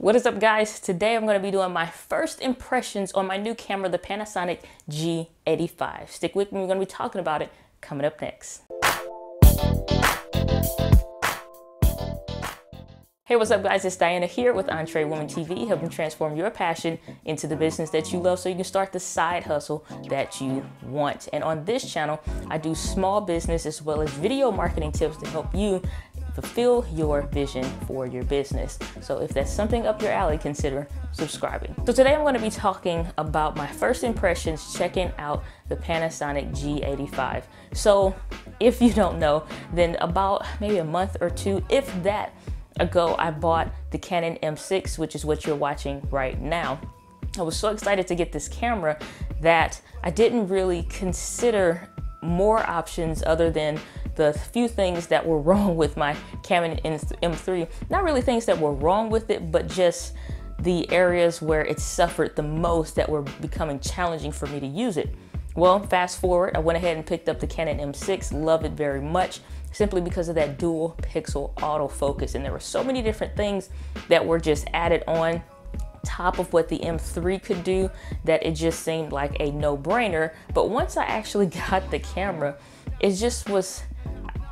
What is up, guys? Today I'm going to be doing my first impressions on my new camera, the Panasonic G85. Stick with me, we're going to be talking about it coming up next. Hey, what's up, guys? It's Diana here with Entree Woman TV, helping transform your passion into the business that you love so you can start the side hustle that you want. And on this channel, I do small business as well as video marketing tips to help you fulfill your vision for your business. So if that's something up your alley, consider subscribing. So today I'm going to be talking about my first impressions checking out the Panasonic G85. So if you don't know, then about maybe a month or two, if that ago, I bought the Canon M6, which is what you're watching right now. I was so excited to get this camera that I didn't really consider more options other than the few things that were wrong with my Canon M3. Not really things that were wrong with it, but just the areas where it suffered the most that were becoming challenging for me to use it. Well, fast forward, I went ahead and picked up the Canon M6, love it very much, simply because of that dual pixel autofocus. And there were so many different things that were just added on top of what the M3 could do that it just seemed like a no-brainer. But once I actually got the camera, it just was,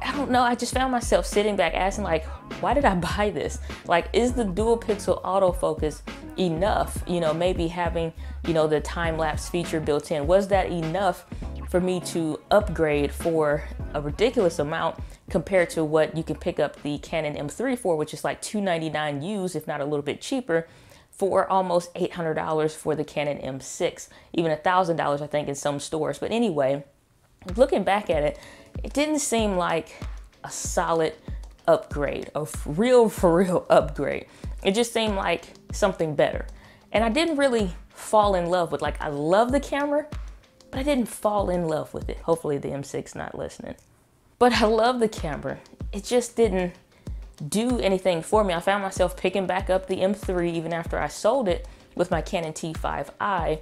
I don't know, I just found myself sitting back asking, like, why did I buy this? Like, is the dual pixel autofocus enough? You know, maybe having, you know, the time-lapse feature built in, was that enough for me to upgrade for a ridiculous amount compared to what you can pick up the Canon M3 for, which is like $299 used, if not a little bit cheaper, for almost $800 for the Canon M6, even $1,000 I think in some stores. But anyway, looking back at it, it didn't seem like a solid upgrade, a for real upgrade. It just seemed like something better. And I didn't really fall in love with, like, I love the camera, but I didn't fall in love with it. Hopefully the M6 not listening. But I love the camera. It just didn't do anything for me. I found myself picking back up the M3 even after I sold it with my Canon T5i.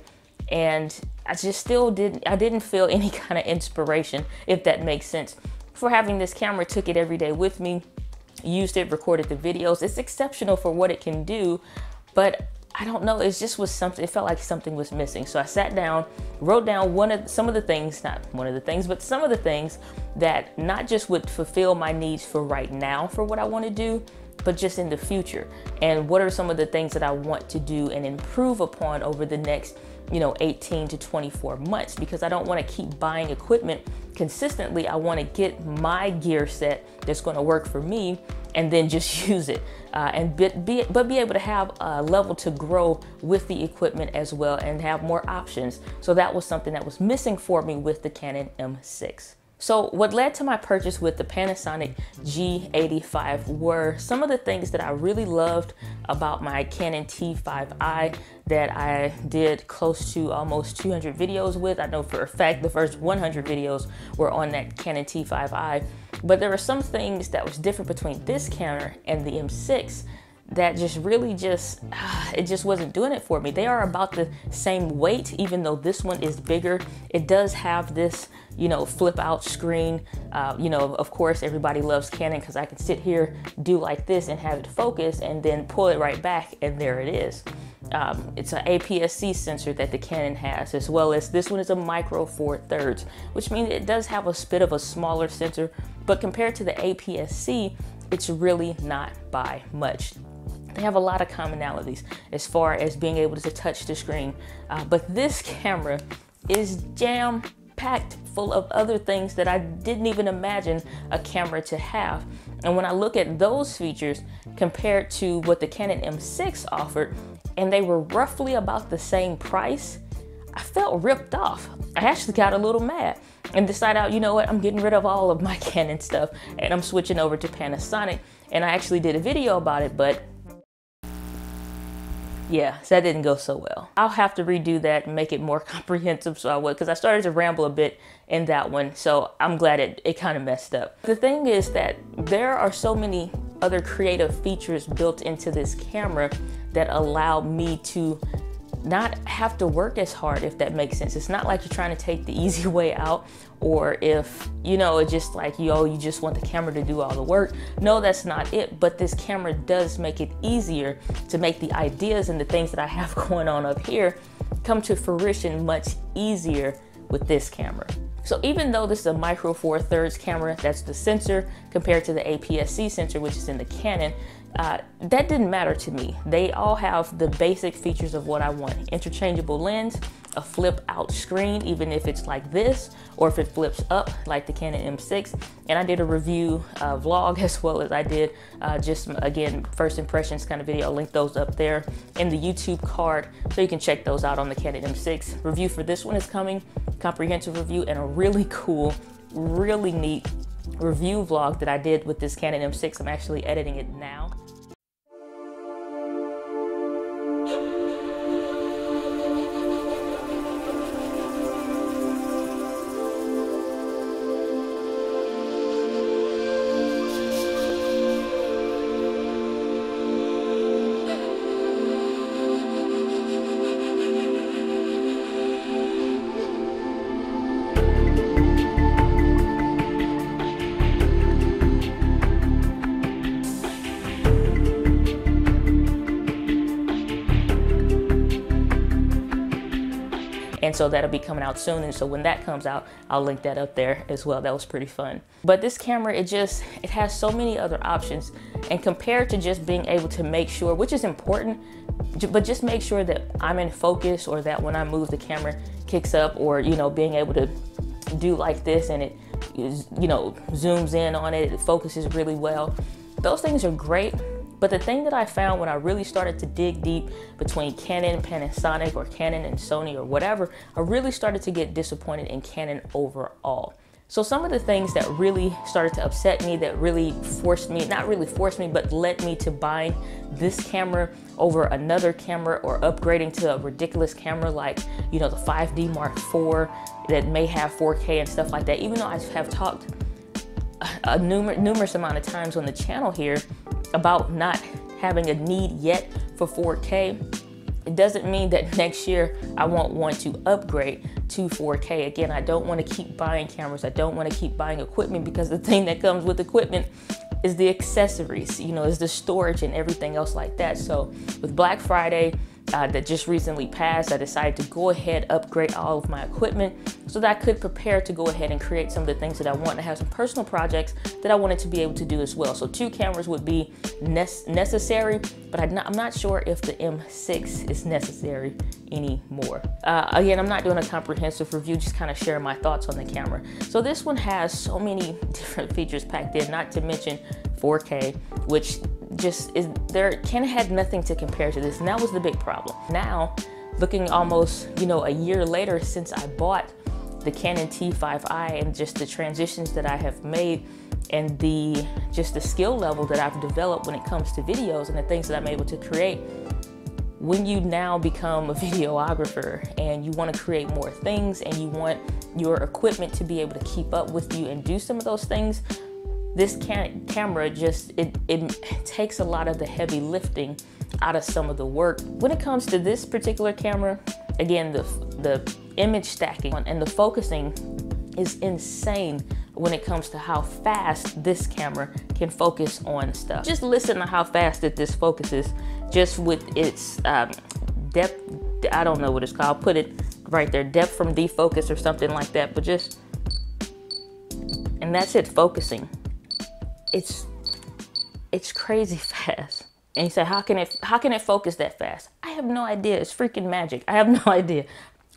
And I just still didn't feel any kind of inspiration, if that makes sense, for having this camera. Took it every day with me, used it, recorded the videos. It's exceptional for what it can do, but I don't know, it just was something, it felt like something was missing. So I sat down, wrote down some of the things that not just would fulfill my needs for right now for what I want to do, but just in the future. And what are some of the things that I want to do and improve upon over the next, 18 to 24 months, because I don't want to keep buying equipment consistently. I want to get my gear set that's going to work for me and then just use it and be able to have a level to grow with the equipment as well and have more options. So that was something that was missing for me with the Canon M6. So what led to my purchase with the Panasonic G85 were some of the things that I really loved about my Canon T5i that I did close to almost 200 videos with. I know for a fact the first 100 videos were on that Canon T5i, but there were some things that was different between this camera and the M6 that just really it just wasn't doing it for me. They are about the same weight, even though this one is bigger. It does have this, flip out screen. Of course, everybody loves Canon because I can sit here, do like this and have it focus and then pull it right back and there it is. It's an APS-C sensor that the Canon has, as well as this one is a micro 4/3, which means it does have a bit of a smaller sensor, but compared to the APS-C, it's really not by much. They have a lot of commonalities as far as being able to touch the screen, but this camera is jam-packed full of other things that I didn't even imagine a camera to have. And when I look at those features compared to what the Canon M6 offered, and they were roughly about the same price, I felt ripped off. I actually got a little mad and decided, you know what, I'm getting rid of all of my Canon stuff and I'm switching over to Panasonic. And I actually did a video about it, but yeah, so that didn't go so well. I'll have to redo that and make it more comprehensive, so I would, because I started to ramble a bit in that one, so I'm glad it kind of messed up. The thing is that there are so many other creative features built into this camera that allow me to not have to work as hard, if that makes sense. It's not like you're trying to take the easy way out, or if, you know, it's just like, yo, you just want the camera to do all the work. No, that's not it. But this camera does make it easier to make the ideas and the things that I have going on up here come to fruition much easier with this camera. So even though this is a micro four thirds camera, that's the sensor compared to the APS-C sensor, which is in the Canon, that didn't matter to me. They all have the basic features of what I want. Interchangeable lens, a flip out screen, even if it's like this, or if it flips up like the Canon M6. And I did a review vlog, as well as I did just, again, first impressions kind of video. I'll link those up there in the YouTube card, so you can check those out on the Canon M6. Review for this one is coming, comprehensive review, and a really cool, really neat review vlog that I did with this Canon M6. I'm actually editing it now. And so that'll be coming out soon. And so when that comes out, I'll link that up there as well. That was pretty fun. But this camera, it has so many other options. And compared to just being able to make sure, which is important, but just make sure that I'm in focus, or that when I move the camera kicks up, or, you know, being able to do like this and it, you know, zooms in on it, it focuses really well. Those things are great. But the thing that I found when I really started to dig deep between Canon and Panasonic, or Canon and Sony, or whatever, I really started to get disappointed in Canon overall. So some of the things that really started to upset me, that really forced me, not really forced me, but led me to buying this camera over another camera, or upgrading to a ridiculous camera like, you know, the 5D Mark IV that may have 4K and stuff like that. Even though I have talked a numerous amount of times on the channel here about not having a need yet for 4K, it doesn't mean that next year I won't want to upgrade to 4K. Again, I don't want to keep buying cameras. I don't want to keep buying equipment, because the thing that comes with equipment is the accessories, you know, is the storage and everything else like that. So with Black Friday that just recently passed, I decided to go ahead, upgrade all of my equipment so that I could prepare to go ahead and create some of the things that I want to have, some personal projects that I wanted to be able to do as well. So 2 cameras would be necessary, but I'm not sure if the M6 is necessary anymore. Again, I'm not doing a comprehensive review, just kind of sharing my thoughts on the camera. So this one has so many different features packed in, not to mention 4K, which just is, Canon had nothing to compare to this, and that was the big problem. Now, looking almost, you know, a year later since I bought the Canon T5i, and just the transitions that I have made, and just the skill level that I've developed when it comes to videos and the things that I'm able to create. When you now become a videographer and you want to create more things, and you want your equipment to be able to keep up with you and do some of those things, this camera just, it takes a lot of the heavy lifting out of some of the work. When it comes to this particular camera, again, the image stacking and the focusing is insane when it comes to how fast this camera can focus on stuff. Just listen to how fast this focuses, just with its depth, I don't know what it's called, put it right there, depth from defocus or something like that, but just, and that's it, focusing. It's crazy fast. And you say, how can it focus that fast? I have no idea. It's freaking magic. I have no idea.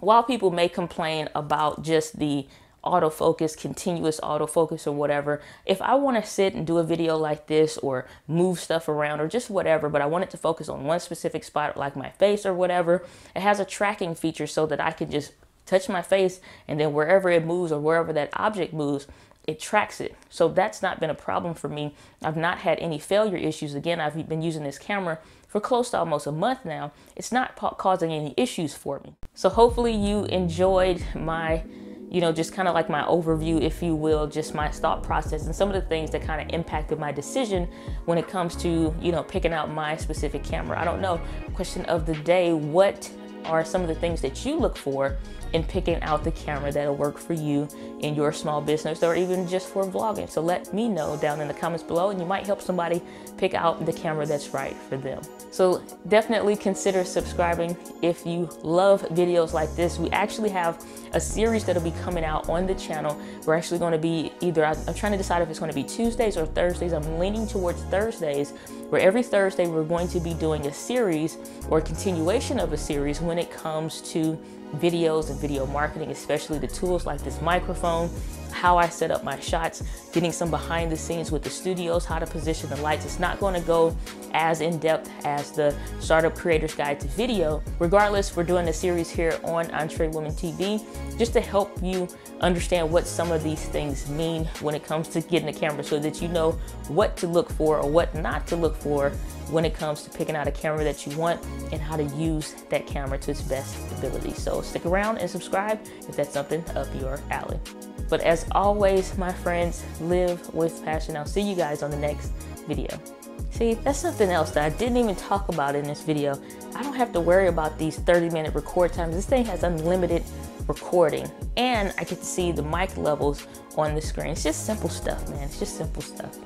While people may complain about just the autofocus, continuous autofocus or whatever, if I want to sit and do a video like this, or move stuff around, or just whatever, but I want it to focus on one specific spot, like my face or whatever, it has a tracking feature so that I can just touch my face, and then wherever it moves, or wherever that object moves, it tracks it. So that's not been a problem for me. I've not had any failure issues. Again, I've been using this camera for close to almost a month now. It's not causing any issues for me. So hopefully you enjoyed my, you know, just kind of like my overview, if you will, just my thought process and some of the things that kind of impacted my decision when it comes to, you know, picking out my specific camera. I don't know, question of the day, what are some of the things that you look for in picking out the camera that'll work for you in your small business or even just for vlogging. So let me know down in the comments below, and you might help somebody pick out the camera that's right for them. So definitely consider subscribing if you love videos like this. We actually have a series that'll be coming out on the channel. We're actually going to be either, I'm trying to decide if it's going to be Tuesdays or Thursdays. I'm leaning towards Thursdays, where every Thursday we're going to be doing a series or a continuation of a series when it comes to videos and video marketing, especially the tools like this microphone, how I set up my shots, getting some behind the scenes with the studios, how to position the lights. It's not going to go as in depth as the Startup Creator's Guide to Video. Regardless, we're doing a series here on Entre Women TV just to help you understand what some of these things mean when it comes to getting a camera, so that you know what to look for or what not to look for when it comes to picking out a camera that you want and how to use that camera to its best ability. So stick around and subscribe if that's something up your alley. But as always, my friends, live with passion. I'll see you guys on the next video. See, that's something else that I didn't even talk about in this video. I don't have to worry about these 30-minute record times. This thing has unlimited recording, and I get to see the mic levels on the screen. It's just simple stuff, man. It's just simple stuff.